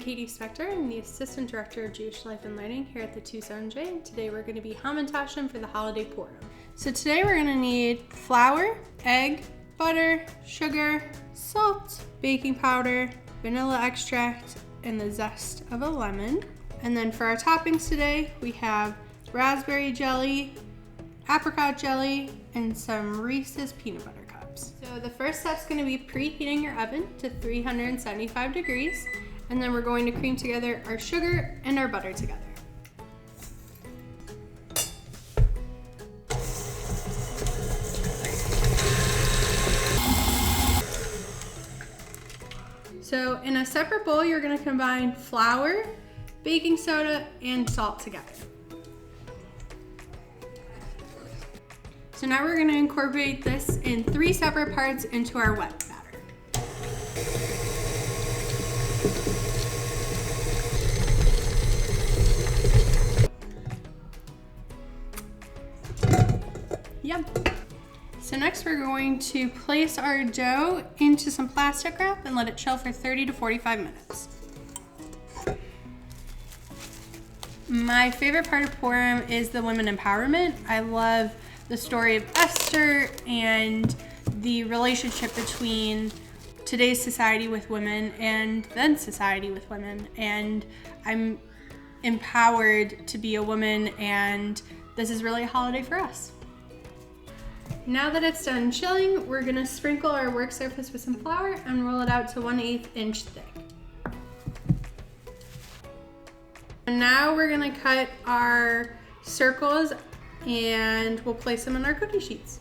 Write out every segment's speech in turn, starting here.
Katie Spector. I'm the Assistant Director of Jewish Life and Learning here at the Tucson J, and today we're going to be Hamantashen for the holiday Pruim. So today we're going to need flour, egg, butter, sugar, salt, baking powder, vanilla extract, and the zest of a lemon. And then for our toppings today, we have raspberry jelly, apricot jelly, and some Reese's peanut butter cups. So the first step's going to be preheating your oven to 375 degrees, and then we're going to cream together our sugar and our butter together. So in a separate bowl, you're going to combine flour, baking soda, and salt together. So now we're going to incorporate this in 3 separate parts into our wet batter. Yum. So next we're going to place our dough into some plastic wrap and let it chill for 30 to 45 minutes. My favorite part of Pruim is the women empowerment. I love the story of Esther and the relationship between today's society with women and then society with women. And I'm empowered to be a woman, and this is really a holiday for us. Now that it's done chilling, we're gonna sprinkle our work surface with some flour and roll it out to 1/8 inch thick. And now we're gonna cut our circles and we'll place them on our cookie sheets.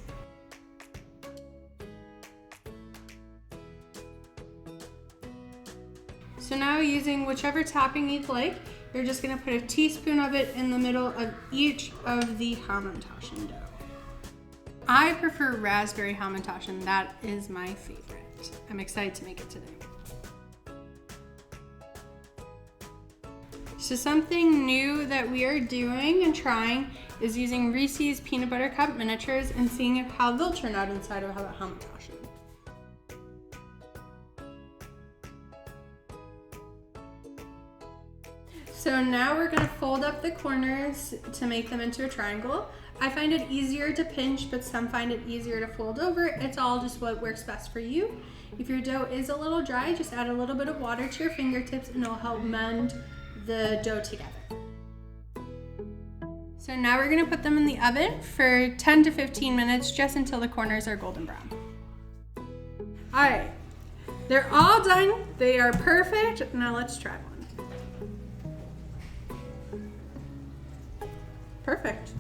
So now, using whichever topping you'd like, you're just gonna put a teaspoon of it in the middle of each of the Hamantashen dough. I prefer raspberry Hamantashen. That is my favorite. I'm excited to make it today. So something new that we are doing and trying is using Reese's peanut butter cup miniatures and seeing how they'll turn out inside of a Hamantashen. So now we're gonna fold up the corners to make them into a triangle. I find it easier to pinch, but some find it easier to fold over. It's all just what works best for you. If your dough is a little dry, just add a little bit of water to your fingertips and it'll help mend the dough together. So now we're gonna put them in the oven for 10 to 15 minutes, just until the corners are golden brown. All right, they're all done. They are perfect. Now let's try one. Perfect.